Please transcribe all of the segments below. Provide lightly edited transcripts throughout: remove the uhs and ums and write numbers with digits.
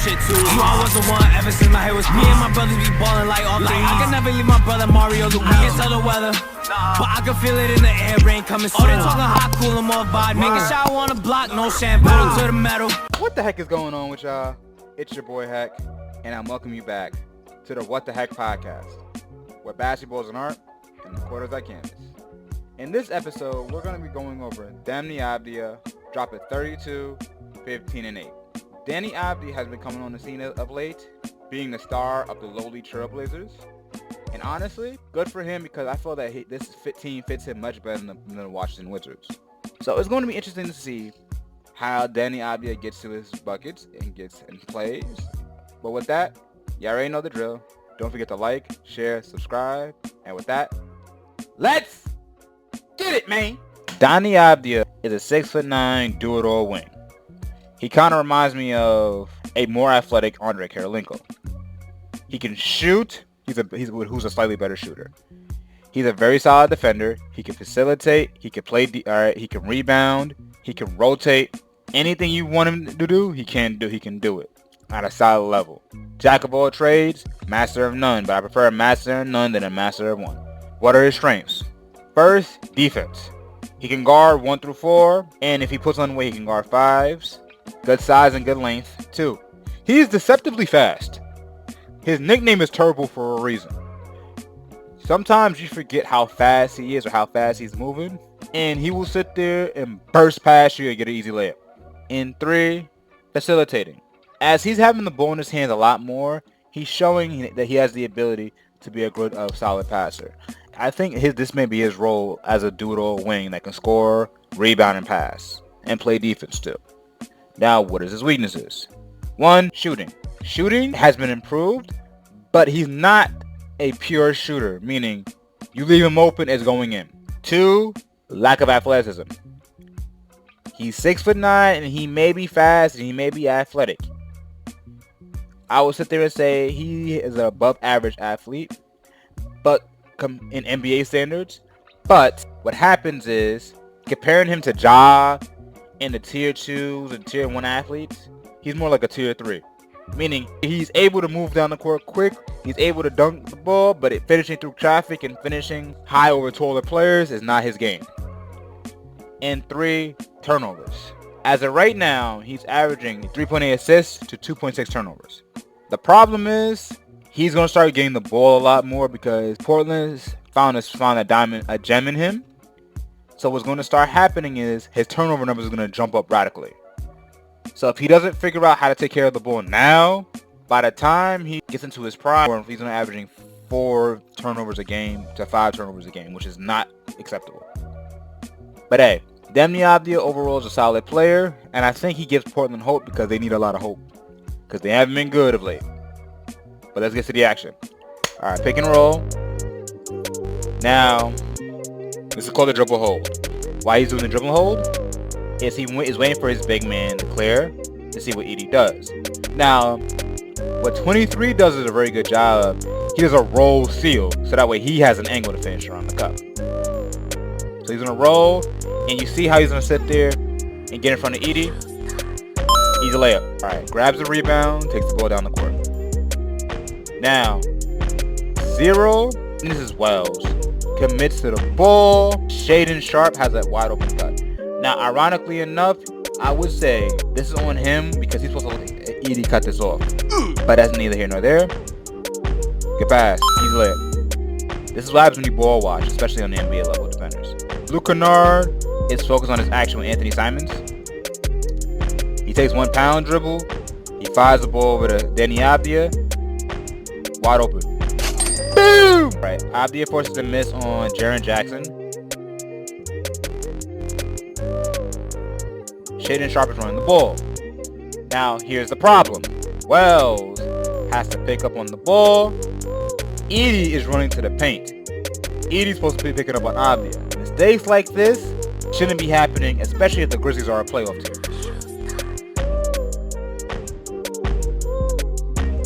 shit too. You I was the one ever since my hair was me and my brothers be ballin' like all three. I can never leave my brother Mario Luigi. I can't tell the weather, but I can feel it in the air, rain coming soon. Oh, they talking hot, cool, and more vibe. Making shower on the block, no shampoo to the metal. What the heck is going on with y'all? It's your boy Heck, and I'm welcoming you back to the What.Da.Hecpodcast, where basketball is an art and the court is like canvas. In this episode, we're going to be going over Deni Avdija dropping 32, 15, and 8. Deni Avdija has been coming on the scene of late, being the star of the lowly Trailblazers. And honestly, good for him because I feel that this team fits him much better than the Washington Wizards. So it's going to be interesting to see how Deni Avdija gets to his buckets and plays. But with that, you already know the drill. Don't forget to like, share, subscribe. And with that, let's get it, man. Deni Avdija is a 6'9" do-it-all wing. He kind of reminds me of a more athletic Andrei Kirilenko. He can shoot. Who's a slightly better shooter. He's a very solid defender. He can facilitate. He can play. He can rebound. He can rotate. Anything you want him to do, he can do. He can do it at a solid level. Jack of all trades, master of none. But I prefer a master of none than a master of one. What are his strengths? First, defense. He can guard 1 through 4, and if he puts on weight, he can guard 5s. Good size and good length. 2. He's deceptively fast. His nickname is Turbo for a reason. Sometimes you forget how fast he is or how fast he's moving, and he will sit there and burst past you and get an easy layup. And 3, facilitating. As he's having the ball in his hands a lot more, he's showing that he has the ability to be a good, solid passer. I think this may be his role as a do-it-all wing that can score, rebound, and pass, and play defense too. Now, what is his weaknesses? 1, shooting. Shooting has been improved, but he's not a pure shooter, meaning you leave him open, it's going in. 2, lack of athleticism. He's 6'9", and he may be fast and he may be athletic. I would sit there and say he is an above average athlete, but in NBA standards. But what happens is, comparing him to Ja and the tier 2s and tier 1 athletes, he's more like a tier 3. Meaning, he's able to move down the court quick, he's able to dunk the ball, but finishing through traffic and finishing high over taller players is not his game. And 3, turnovers. As of right now, he's averaging 3.8 assists to 2.6 turnovers. The problem is, he's going to start getting the ball a lot more because Portland's found a gem in him. So what's going to start happening is his turnover numbers are going to jump up radically. So if he doesn't figure out how to take care of the ball now, by the time he gets into his prime, he's going to be averaging 4 turnovers a game to 5 turnovers a game, which is not acceptable. But hey, Deni Avdija overall is a solid player, and I think he gives Portland hope because they need a lot of hope. Because they haven't been good of late. But let's get to the action. Alright, pick and roll. Now, this is called the dribble hold. Why he's doing the dribble hold is he is waiting for his big man to clear to see what Edie does. Now, what 23 does is a very good job. He does a roll seal, so that way he has an angle to finish around the cup. So he's going to roll, and you see how he's going to sit there and get in front of Edie. Easy layup. Alright, grabs the rebound, takes the ball down the court. Now, 0, and this is Wells, commits to the ball. Shaedon Sharpe has that wide open cut. Now, ironically enough, I would say this is on him because he's supposed to let Edie cut this off. But that's neither here nor there. Good pass. Easy layup. This is what happens when you ball watch, especially on the NBA level defenders. Luke Kennard is focused on his action with Anthony Simons. He takes 1 pound dribble. He fires the ball over to Deni Avdija. Wide open. Boom! Right. Avdija forces a miss on Jaren Jackson. Shaedon Sharpe is running the ball. Now, here's the problem. Wells has to pick up on the ball. Edie is running to the paint. Edie's supposed to be picking up on Avdija. Mistakes like this shouldn't be happening, especially if the Grizzlies are a playoff team.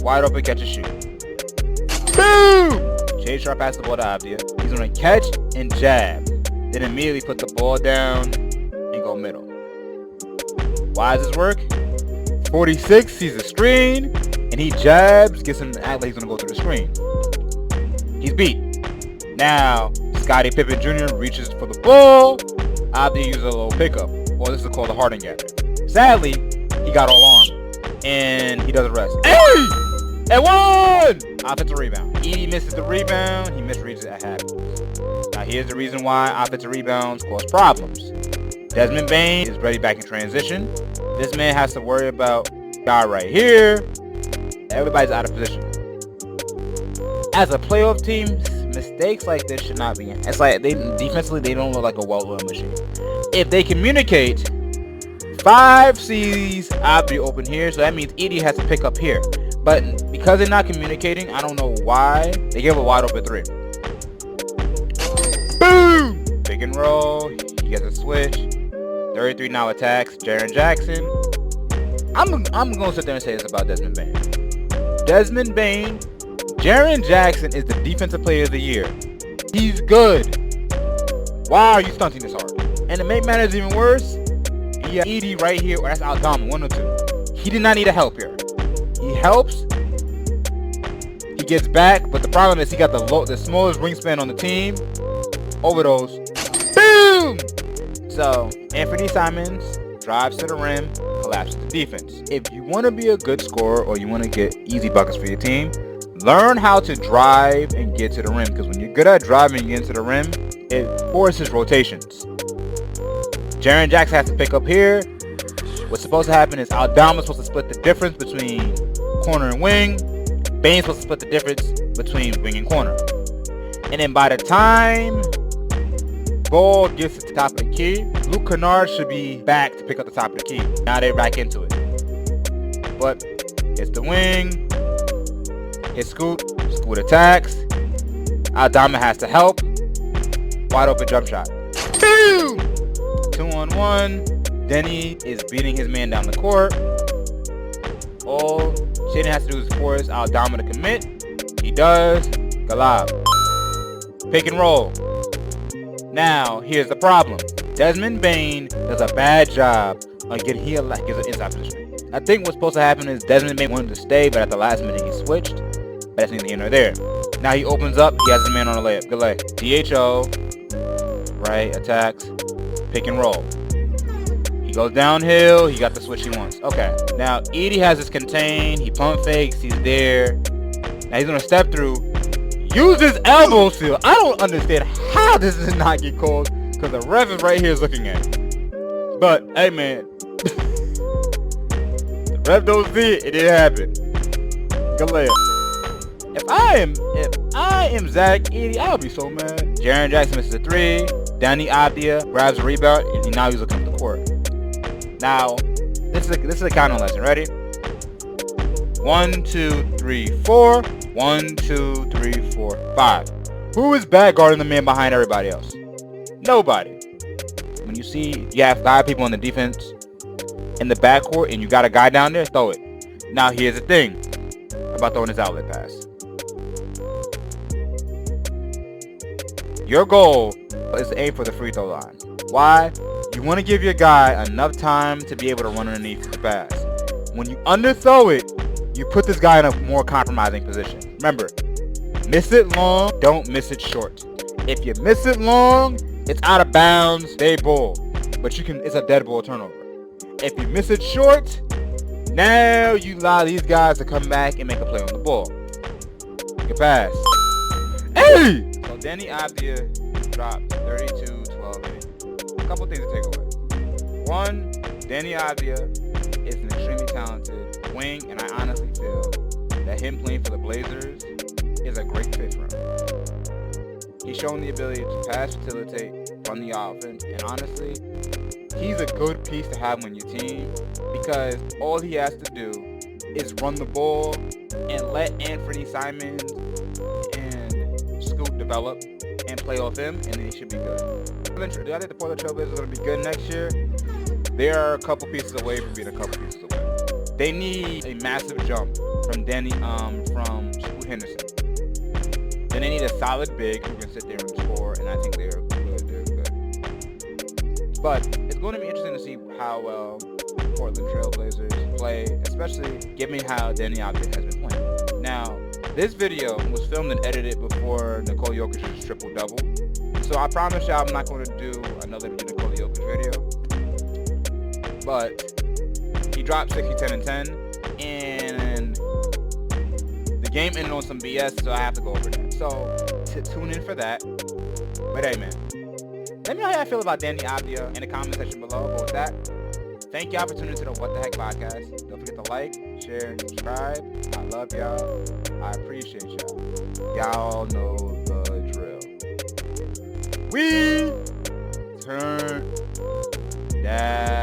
Wide open catch and shoot. Boom! Shaedon Sharpe passes the ball to Avdija. He's going to catch and jab. Then immediately put the ball down and go middle. Why does this work? 46 sees the screen, and he jabs, gets him to act like he's going to go through the screen. He's beat. Now, Scottie Pippen Jr. reaches for the ball. Avdija uses a little pickup. Well, this is called the Harden gather. Sadly, he got all arm, and he doesn't rest. Hey! And one! Offensive rebound. Edie misses the rebound. He misreads it at half. Now, here's the reason why offensive rebounds cause problems. Desmond Bane is ready back in transition. This man has to worry about guy right here. Everybody's out of position. As a playoff team, mistakes like this should not be in. It's like defensively they don't look like a well-oiled machine. If they communicate, 5 sees Avdija open here, so that means Edie has to pick up here. But because they're not communicating, I don't know why they give a wide open 3. Boom! Pick and roll. He gets a switch. 33 now attacks Jaren Jackson. I'm gonna sit there and say this about Desmond Bane. Desmond Bane, Jaren Jackson is the defensive player of the year. He's good. Why are you stunting this hard? And to make matters even worse, he has Edie right here, or that's Aldama, 1 or 2. He did not need a help here. He helps. He gets back, but the problem is he got the smallest wingspan on the team. Overdose. Boom! So, Anthony Simons drives to the rim, collapses the defense. If you want to be a good scorer or you want to get easy buckets for your team, learn how to drive and get to the rim. Because when you're good at driving and getting to the rim, it forces rotations. Jaren Jackson has to pick up here. What's supposed to happen is Aldama's supposed to split the difference between corner and wing. Bane's supposed to split the difference between wing and corner. And then by the time ball gets to the top of the key, Luke Kennard should be back to pick up the top of the key. Now they're back into it. But it's the wing. It's Scoot. Scoot attacks. Aldama has to help. Wide open jump shot. Boom! 2-on-1. Deni is beating his man down the court. All Shaden has to do is force Aldama to commit. He does. Galab. Pick and roll. Now, here's the problem. Desmond Bane does a bad job on getting his inside position. I think what's supposed to happen is Desmond Bane wanted to stay, but at the last minute he switched. But that's neither here nor there. Now he opens up. He has his man on a layup. Good lay. DHO. Right. Attacks. Pick and roll. He goes downhill. He got the switch he wants. Okay. Now, Edie has his contain. He pump fakes. He's there. Now he's going to step through. Use his elbow seal. I don't understand how this does not get called because the ref is right here is looking at it. But, hey, man. The ref don't see it. It didn't happen. Good layup. If I am Zach Edie, I would be so mad. Jaren Jackson misses a 3. Deni Avdijas grabs a rebound, and now he's looking at the court. Now, this is a counting lesson. Ready? 1, 2, 3, 4. 1, 2, 3, 4, 5. Who is bad guarding the man behind everybody else? Nobody. When you see you have 5 people on the defense in the backcourt and you got a guy down there, throw it. Now here's the thing about throwing this outlet pass. Your goal is to aim for the free throw line. Why? You want to give your guy enough time to be able to run underneath the pass. When you underthrow it, you put this guy in a more compromising position. Remember, miss it long, don't miss it short. If you miss it long, it's out of bounds, they ball. But it's a dead ball turnover. If you miss it short, now you allow these guys to come back and make a play on the ball. Good pass. Hey! So Deni Avdijas dropped 32, 12, 8. A couple things to take away. One, Deni Avdijas is an extremely talented wing, and I honestly feel that him playing for the Blazers is a great fit for him. He's shown the ability to pass, facilitate, run the offense, and honestly, he's a good piece to have on your team because all he has to do is run the ball and let Anthony Simons and Scoot develop and play off him, and then he should be good. Do I think the Portland Trailblazers are going to be good next year? They are a couple pieces away from being a couple pieces away. They need a massive jump from from Scoot Henderson. Then they need a solid big who can sit there and score, and I think they're good. But it's going to be interesting to see how well Portland Trailblazers play, especially given how Deni Avdijas has been playing. Now, this video was filmed and edited before Nikola Jokic's triple-double. So I promise y'all I'm not going to do another Nikola Jokic video. But he dropped 60, 10, and 10. And the game ended on some BS, so I have to go over that. So tune in for that. But hey, man. Let me know how y'all feel about Deni Avdija in the comment section below. But with that, thank y'all for tuning into the What the Heck podcast. Don't forget to like, share, and subscribe. I love y'all. I appreciate y'all. Y'all know the drill. We turn that.